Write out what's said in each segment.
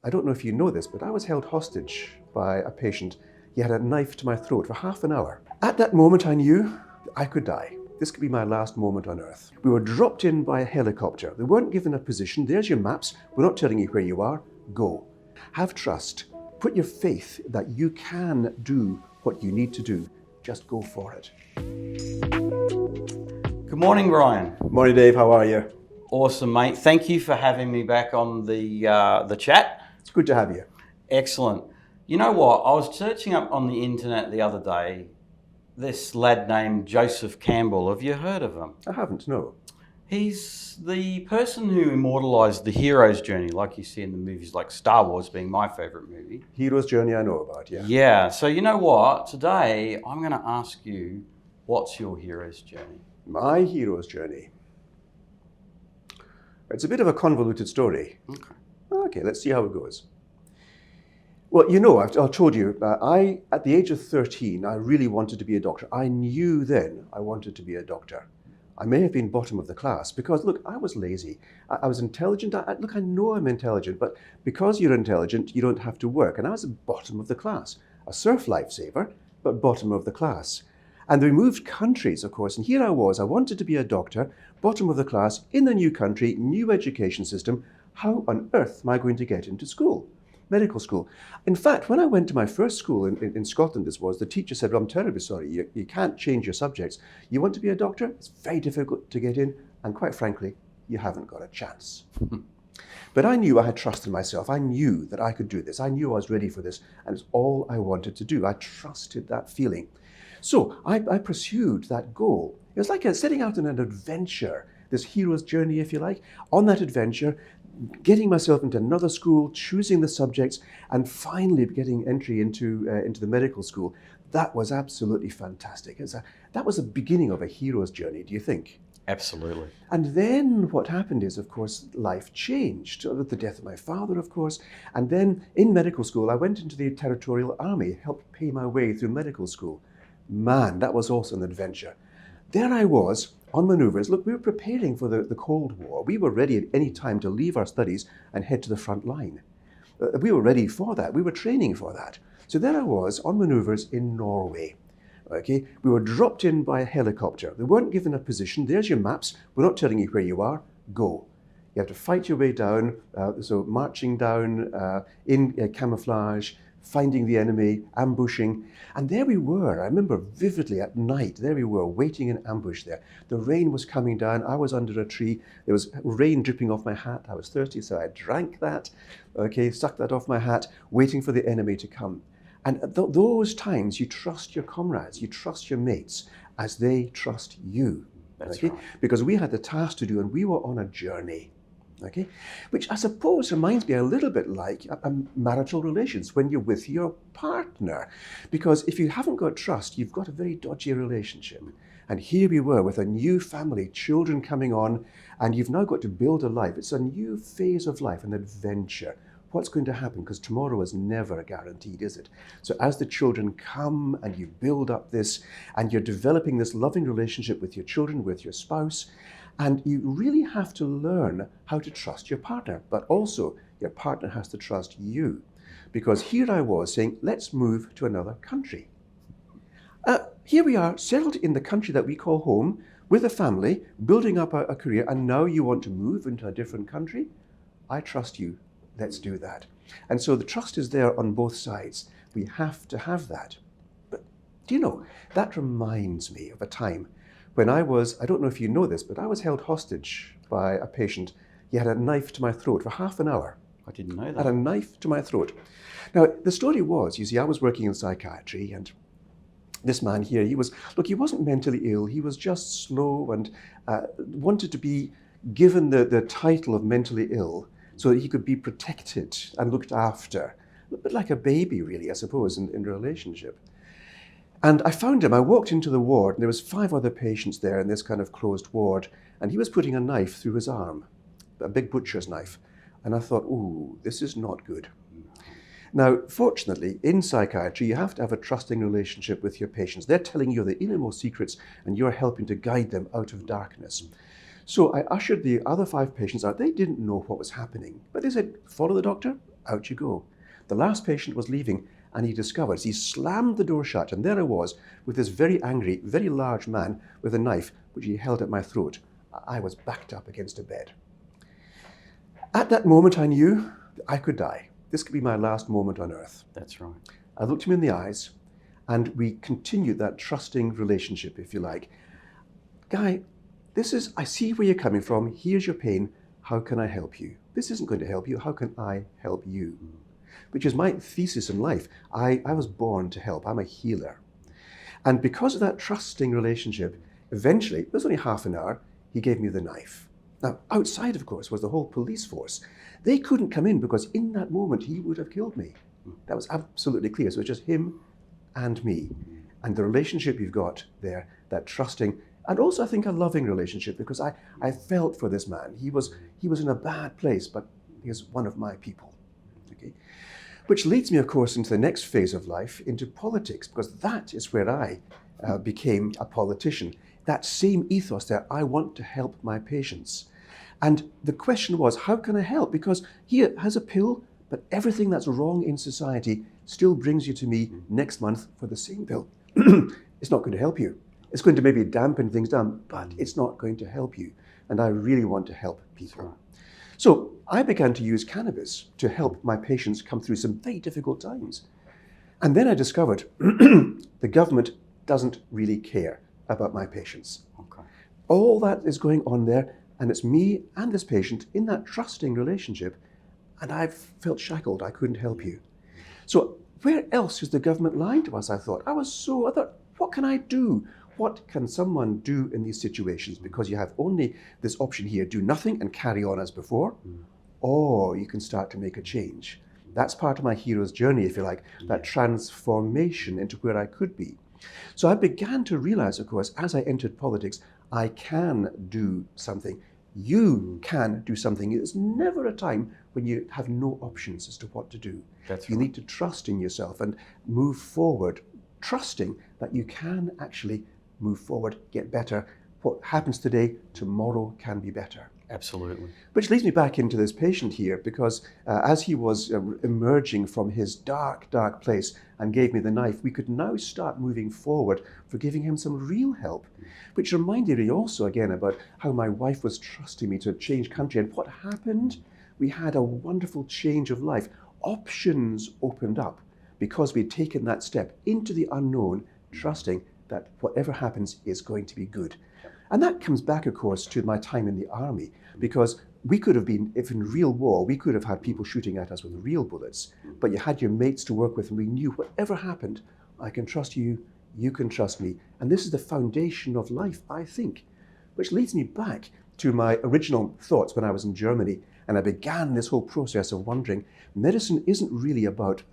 I don't know if you know this, but I was held hostage by a patient. He had a knife to my throat for half an hour. At that moment, I knew I could die. This could be my last moment on earth. We were dropped in by a helicopter. We weren't given a position. There's your maps. We're not telling you where you are. Go. Have trust. Put your faith that you can do what you need to do. Just go for it. Good morning, Ryan. Morning, Dave. How are you? Awesome, mate. Thank you for having me back on the chat. It's good to have you. Excellent. You know what? I was searching up on the internet the other day this lad named Joseph Campbell. Have you heard of him? I haven't, no. He's the person who immortalized the hero's journey, like you see in the movies like Star Wars being my favorite movie. Hero's journey I know about, yeah. Yeah. So you know what? Today I'm going to ask you, what's your hero's journey? My hero's journey. It's a bit of a convoluted story. Okay, let's see how it goes. Well, you know, I've told you, at the age of 13, I really wanted to be a doctor. I knew then I wanted to be a doctor. I may have been bottom of the class because, look, I was lazy. I was intelligent. Look, I know I'm intelligent, but because you're intelligent, you don't have to work. And I was bottom of the class. A surf lifesaver, but bottom of the class. And we moved countries, of course, and here I was. I wanted to be a doctor, bottom of the class, in the new country, new education system. How on earth am I going to get into school? Medical school. In fact, when I went to my first school in Scotland, the teacher said, well, I'm terribly sorry, you can't change your subjects. You want to be a doctor? It's very difficult to get in, and quite frankly, you haven't got a chance. But I knew I had trust in myself. I knew that I could do this. I knew I was ready for this, and it's all I wanted to do. I trusted that feeling. So I pursued that goal. It was like setting out on an adventure, this hero's journey, if you like. On that adventure, getting myself into another school, choosing the subjects, and finally getting entry into the medical school. That was absolutely fantastic. That was the beginning of a hero's journey, do you think? Absolutely. And then what happened is, of course, life changed with the death of my father, of course. And then in medical school, I went into the Territorial Army, helped pay my way through medical school. Man, that was also an adventure. There I was on maneuvers. Look, we were preparing for the Cold War. We were ready at any time to leave our studies and head to the front line. We were ready for that. We were training for that. So there I was on maneuvers in Norway. Okay, we were dropped in by a helicopter. We weren't given a position. There's your maps. We're not telling you where you are. Go. You have to fight your way down. So marching down in camouflage, finding the enemy, ambushing. And there we were. I remember vividly at night, there we were waiting in ambush there. The rain was coming down. I was under a tree. There was rain dripping off my hat. I was thirsty, so I drank that. Okay, sucked that off my hat, waiting for the enemy to come. And at those times, you trust your comrades, you trust your mates as they trust you. That's right. Because we had the task to do, and we were on a journey. Okay, which I suppose reminds me a little bit like marital relations when you're with your partner. Because if you haven't got trust, you've got a very dodgy relationship. And here we were with a new family, children coming on, and you've now got to build a life. It's a new phase of life, an adventure. What's going to happen? Because tomorrow is never guaranteed, is it? So as the children come and you build up this, and you're developing this loving relationship with your children, with your spouse, and you really have to learn how to trust your partner, but also your partner has to trust you. Because here I was saying, let's move to another country. Here we are, settled in the country that we call home, with a family, building up a career, and now you want to move into a different country? I trust you. Let's do that. And so the trust is there on both sides. We have to have that. But do you know, that reminds me of a time when I don't know if you know this, but I was held hostage by a patient. He had a knife to my throat for half an hour. I didn't know that. Had a knife to my throat. Now, the story was, you see, I was working in psychiatry, and this man here, he wasn't mentally ill. He was just slow and wanted to be given the title of mentally ill so that he could be protected and looked after. A bit like a baby, really, I suppose, in relationship. And I found him. I walked into the ward, and there was 5 other patients there in this kind of closed ward, and he was putting a knife through his arm, a big butcher's knife. And I thought, ooh, this is not good. Now, fortunately, in psychiatry, you have to have a trusting relationship with your patients. They're telling you the innermost secrets, and you're helping to guide them out of darkness. So I ushered the other 5 patients out. They didn't know what was happening, but they said, follow the doctor, out you go. The last patient was leaving, and he discovered, he slammed the door shut, and there I was with this very angry, very large man with a knife, which he held at my throat. I was backed up against a bed. At that moment, I knew I could die. This could be my last moment on earth. That's right. I looked him in the eyes, and we continued that trusting relationship, if you like. Guy, I see where you're coming from. Here's your pain. How can I help you? This isn't going to help you. How can I help you? Which is my thesis in life. I was born to help. I'm a healer. And because of that trusting relationship, eventually, it was only half an hour, he gave me the knife. Now, outside, of course, was the whole police force. They couldn't come in because in that moment, he would have killed me. That was absolutely clear. So it was just him and me. And the relationship you've got there, that trusting, and also I think a loving relationship, because I felt for this man. He was in a bad place, but he was one of my people. Okay? Which leads me, of course, into the next phase of life, into politics, because that is where I became a politician. That same ethos there, I want to help my patients. And the question was, how can I help? Because here has a pill, but everything that's wrong in society still brings you to me next month for the same pill. It's not going to help you. It's going to maybe dampen things down, but it's not going to help you. And I really want to help people. So I began to use cannabis to help my patients come through some very difficult times. And then I discovered the government doesn't really care about my patients. Okay. All that is going on there, and it's me and this patient in that trusting relationship, and I felt shackled. I couldn't help you. So where else is the government lying to us, I thought. I thought, what can I do? What can someone do in these situations? Because you have only this option here, do nothing and carry on as before, or you can start to make a change. That's part of my hero's journey, if you like, that transformation into where I could be. So I began to realize, of course, as I entered politics, I can do something. You can do something. There's never a time when you have no options as to what to do. You need to trust in yourself and move forward, trusting that you can actually move forward, get better. What happens today, tomorrow can be better. Absolutely. Which leads me back into this patient here, because as he was emerging from his dark, dark place and gave me the knife, we could now start moving forward for giving him some real help, which reminded me also again about how my wife was trusting me to change country. And what happened? We had a wonderful change of life. Options opened up because we'd taken that step into the unknown, trusting that whatever happens is going to be good. And that comes back, of course, to my time in the army, because we could have been, if in real war, we could have had people shooting at us with real bullets, but you had your mates to work with, and we knew whatever happened, I can trust you, you can trust me. And this is the foundation of life, I think, which leads me back to my original thoughts when I was in Germany, and I began this whole process of wondering, medicine isn't really about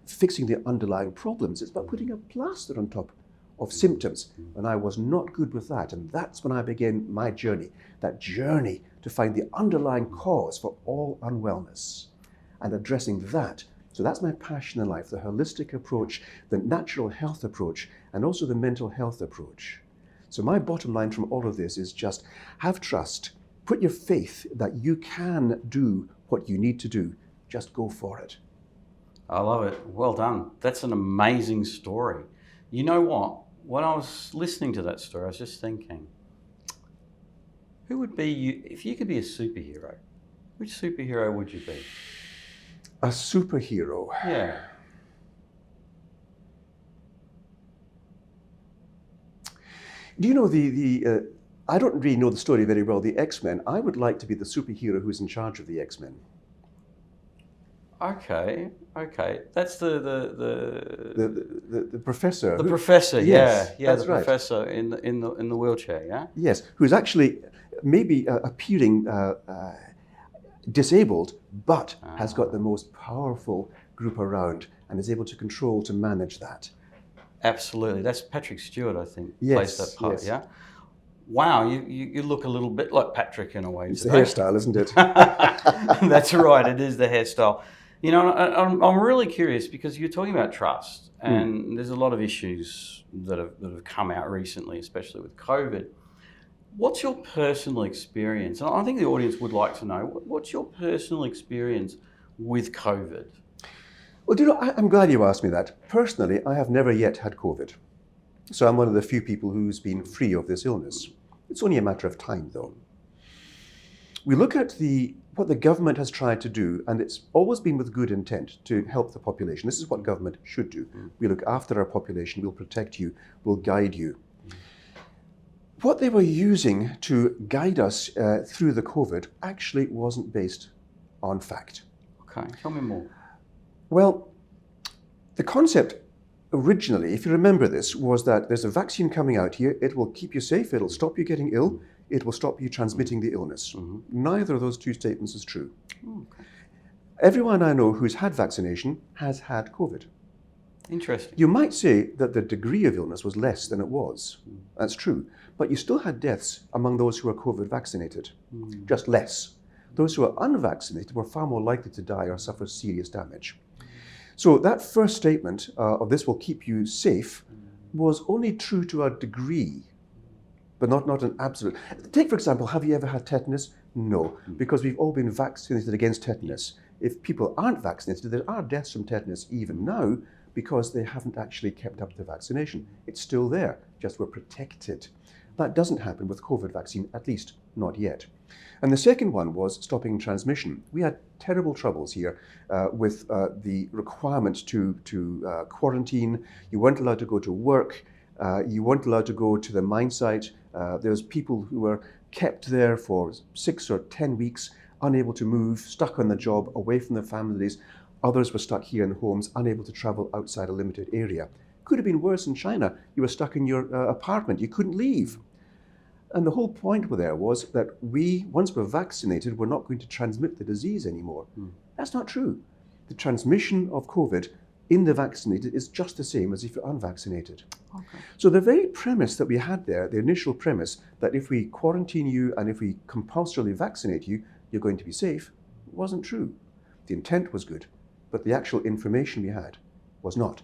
fixing the underlying problems, it's about putting a plaster on top of symptoms, and I was not good with that. And that's when I began my journey, that journey to find the underlying cause for all unwellness and addressing that. So that's my passion in life, the holistic approach, the natural health approach, and also the mental health approach. So my bottom line from all of this is just have trust, put your faith that you can do what you need to do, just go for it. I love it. Well done. That's an amazing story. You know what? When I was listening to that story, I was just thinking, who would be you if you could be a superhero? Which superhero would you be? A superhero. Yeah. Do you know I don't really know the story very well, the X-Men. I would like to be the superhero who's in charge of the X-Men. Okay. That's the professor. The professor, yes, yeah, that's the right. Professor in the wheelchair, yeah. Yes, who's actually maybe appearing disabled, but has got the most powerful group around and is able to control, to manage that. Absolutely, that's Patrick Stewart, I think, Yes, plays that part. yes. Yeah. Wow, you look a little bit like Patrick in a way. It's the today. hairstyle, isn't it? That's right. It is the hairstyle. You know, I'm really curious because you're talking about trust, and there's a lot of issues that have come out recently, especially with COVID. What's your personal experience? And I think the audience would like to know, what's your personal experience with COVID? Well, do you know, I'm glad you asked me that. Personally, I have never yet had COVID. So I'm one of the few people who's been free of this illness. It's only a matter of time, though. We look at what the government has tried to do, and it's always been with good intent to help the population. This is what government should do. We look after our population, we'll protect you, we'll guide you. What they were using to guide us through the COVID actually wasn't based on fact. Okay, tell me more. Well, the concept originally, if you remember this, was that there's a vaccine coming out here, it will keep you safe, it'll stop you getting ill, it will stop you transmitting the illness. Neither of those two statements is true. Okay. Everyone I know who's had vaccination has had COVID. Interesting. You might say that the degree of illness was less than it was. That's true. But you still had deaths among those who were COVID vaccinated, just less. Those who are unvaccinated were far more likely to die or suffer serious damage. So that first statement of this will keep you safe was only true to a degree, but not an absolute. Take, for example, have you ever had tetanus? No, because we've all been vaccinated against tetanus. If people aren't vaccinated, there are deaths from tetanus even now because they haven't actually kept up the vaccination. It's still there, just we're protected. That doesn't happen with COVID vaccine, at least not yet. And the second one was stopping transmission. We had terrible troubles here with the requirement to quarantine. You weren't allowed to go to work. You weren't allowed to go to the mine site. There was people who were kept there for 6 or 10 weeks, unable to move, stuck on the job, away from their families. Others were stuck here in homes, unable to travel outside a limited area. Could have been worse in China. You were stuck in your apartment. You couldn't leave. And the whole point there was that once we're vaccinated, we're not going to transmit the disease anymore. That's not true. The transmission of COVID in the vaccinated is just the same as if you're unvaccinated. Okay. So the very premise that we had there, the initial premise that if we quarantine you and if we compulsorily vaccinate you, you're going to be safe, wasn't true. The intent was good, but the actual information we had was not.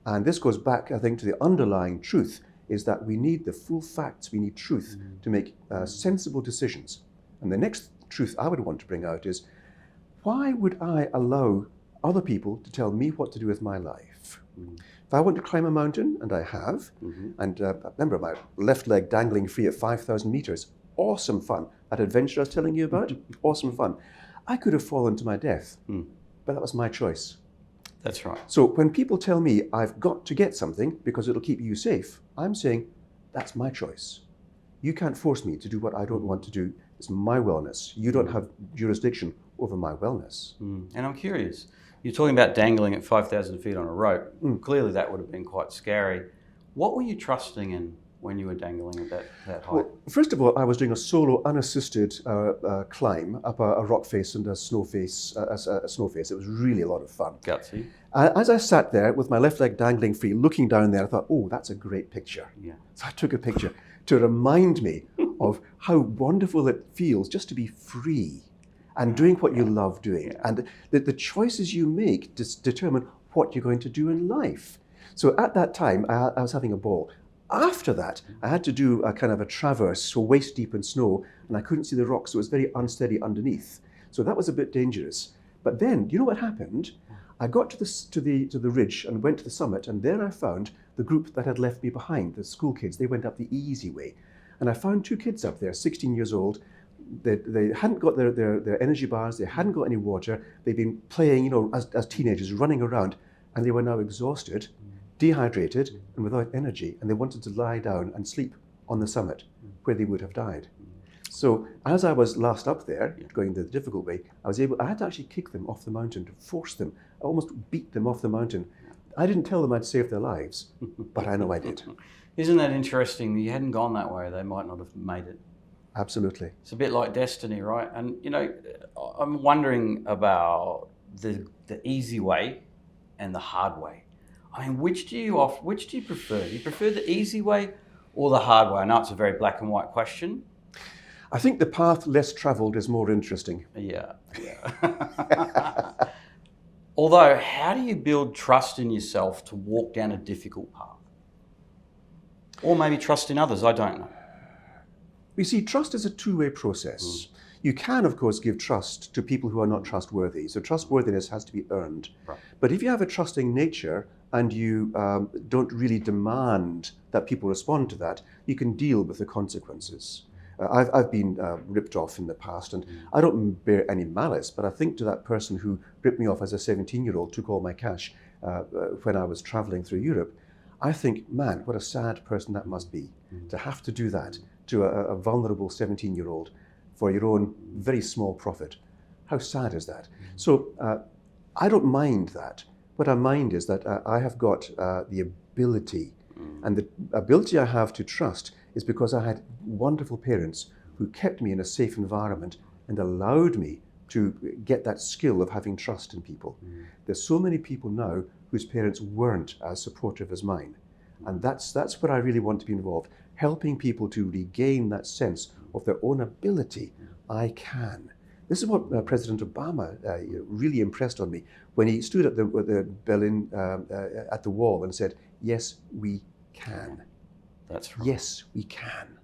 And this goes back, I think, to the underlying truth is that we need the full facts, we need truth to make sensible decisions. And the next truth I would want to bring out is, why would I allow other people to tell me what to do with my life? If I want to climb a mountain, and I have, and remember my left leg dangling free at 5,000 meters, awesome fun. That adventure I was telling you about, awesome fun. I could have fallen to my death, but that was my choice. That's right. So when people tell me I've got to get something because it'll keep you safe, I'm saying that's my choice. You can't force me to do what I don't want to do. It's my wellness. You don't have jurisdiction over my wellness. And I'm curious, you're talking about dangling at 5,000 feet on a rope. Clearly that would have been quite scary. What were you trusting in when you were dangling at that height? Well, first of all, I was doing a solo, unassisted climb up a rock face and a snow face. It was really a lot of fun. Gutsy. As I sat there with my left leg dangling free, looking down there, I thought, oh, that's a great picture. Yeah. So I took a picture to remind me of how wonderful it feels just to be free and doing what you love doing. And the choices you make determine what you're going to do in life. So at that time, I was having a ball. After that, I had to do a kind of a traverse, so waist deep in snow, and I couldn't see the rocks, so it was very unsteady underneath. So that was a bit dangerous. But then, do you know what happened? I got to the ridge and went to the summit, and there I found the group that had left me behind, the school kids. They went up the easy way. And I found 2 kids up there, 16 years old. They hadn't got their energy bars, they hadn't got any water. They'd been playing, as teenagers, running around, and they were now exhausted, dehydrated, and without energy, and they wanted to lie down and sleep on the summit where they would have died. So as I was last up there, going the difficult way, I had to actually kick them off the mountain, to force them, almost beat them off the mountain. I didn't tell them I'd saved their lives, but I know I did. Isn't that interesting? You hadn't gone that way, they might not have made it. Absolutely. It's a bit like destiny, right? And I'm wondering about the easy way and the hard way. I mean, which do you prefer? Do you prefer the easy way or the hard way? I know it's a very black and white question. I think the path less traveled is more interesting. Yeah. Although, how do you build trust in yourself to walk down a difficult path? Or maybe trust in others, I don't know. You see, trust is a two-way process. You can, of course, give trust to people who are not trustworthy. So trustworthiness has to be earned. Right. But if you have a trusting nature and you don't really demand that people respond to that, you can deal with the consequences. I've been ripped off in the past, and I don't bear any malice, but I think to that person who ripped me off as a 17-year-old, took all my cash when I was traveling through Europe, I think, man, what a sad person that must be, to have to do that to a vulnerable 17-year-old for your own very small profit. How sad is that? So I don't mind that. What I mind is that I have got the ability, and the ability I have to trust is because I had wonderful parents who kept me in a safe environment and allowed me to get that skill of having trust in people. There's so many people now whose parents weren't as supportive as mine. And that's where I really want to be involved, helping people to regain that sense of their own ability. I can. This is what President Obama really impressed on me when he stood at the Berlin at the wall and said, "Yes, we can." That's right. Yes, we can.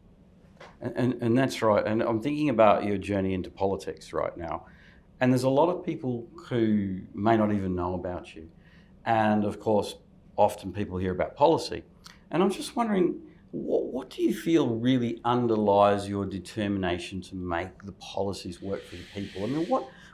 And that's right. And I'm thinking about your journey into politics right now. And there's a lot of people who may not even know about you. And of course, often people hear about policy. And I'm just wondering, what do you feel really underlies your determination to make the policies work for the people? I mean,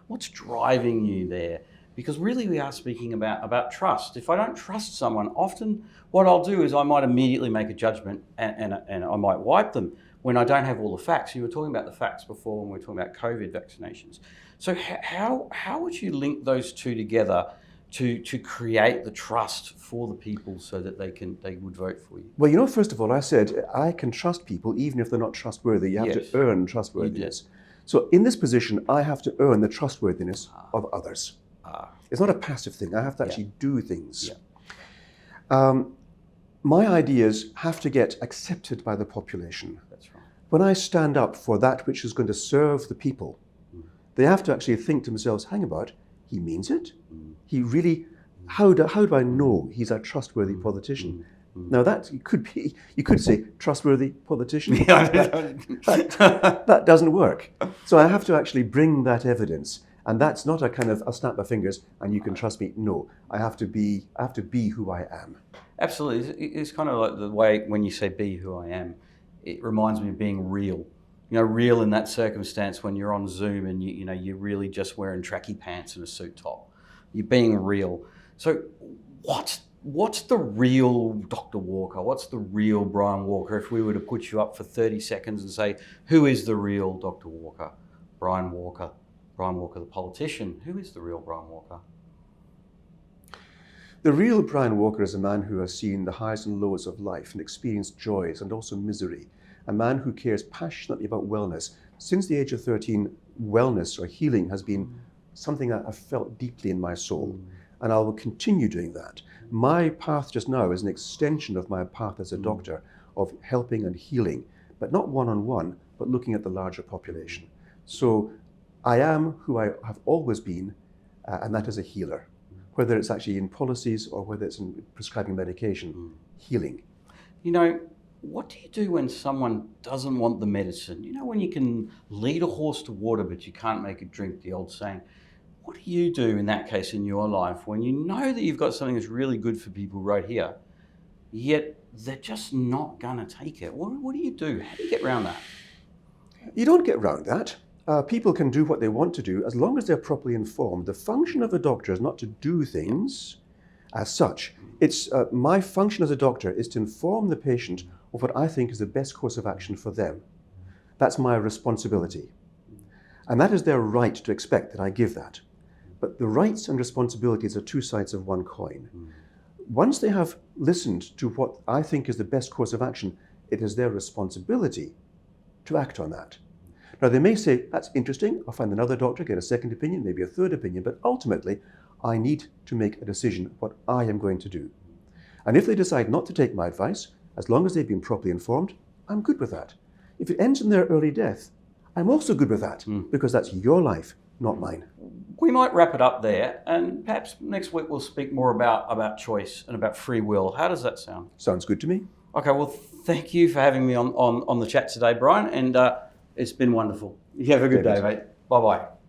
what's driving you there? Because really we are speaking about trust. If I don't trust someone, often what I'll do is I might immediately make a judgment and I might wipe them when I don't have all the facts. You were talking about the facts before when we were talking about COVID vaccinations. So how would you link those two together to create the trust for the people so that they would vote for you? Well, first of all, I said I can trust people even if they're not trustworthy. You have to earn trustworthiness. So in this position, I have to earn the trustworthiness of others. It's not a passive thing. I have to actually do things. My ideas have to get accepted by the population. That's right. When I stand up for that which is going to serve the people, they have to actually think to themselves, hang about, he means it? He really, how do I know he's a trustworthy politician? Now that you could say trustworthy politician. That doesn't work. So I have to actually bring that evidence. And that's not a kind of, I'll snap my fingers and you can trust me. No, I have to be who I am. Absolutely. It's kind of like the way when you say be who I am, it reminds me of being real. Real in that circumstance when you're on Zoom and you're really just wearing tracky pants and a suit top. You're being real. So what's the real Dr. Walker? What's the real Brian Walker? If we were to put you up for 30 seconds and say, who is the real Dr. Walker? Brian Walker. Brian Walker, the politician. Who is the real Brian Walker? The real Brian Walker is a man who has seen the highs and lows of life and experienced joys and also misery. A man who cares passionately about wellness. Since the age of 13, wellness or healing has been something I've felt deeply in my soul, and I will continue doing that. My path just now is an extension of my path as a doctor of helping and healing, but not one-on-one, but looking at the larger population. So I am who I have always been, and that is a healer. Whether it's actually in policies or whether it's in prescribing medication, healing. What do you do when someone doesn't want the medicine? When you can lead a horse to water, but you can't make it drink, the old saying. What do you do in that case in your life when you know that you've got something that's really good for people right here, yet they're just not going to take it? What do you do? How do you get around that? You don't get around that. People can do what they want to do as long as they're properly informed. The function of a doctor is not to do things as such. It's my function as a doctor is to inform the patient of what I think is the best course of action for them. That's my responsibility. And that is their right to expect that I give that. But the rights and responsibilities are two sides of one coin. Once they have listened to what I think is the best course of action, it is their responsibility to act on that. Now, they may say, that's interesting, I'll find another doctor, get a second opinion, maybe a third opinion, but ultimately, I need to make a decision what I am going to do. And if they decide not to take my advice, as long as they've been properly informed, I'm good with that. If it ends in their early death, I'm also good with that, because that's your life, not mine. We might wrap it up there, and perhaps next week we'll speak more about choice and about free will. How does that sound? Sounds good to me. Okay, well, thank you for having me on the chat today, Brian, and it's been wonderful. You have a good day, David. mate. Bye-bye.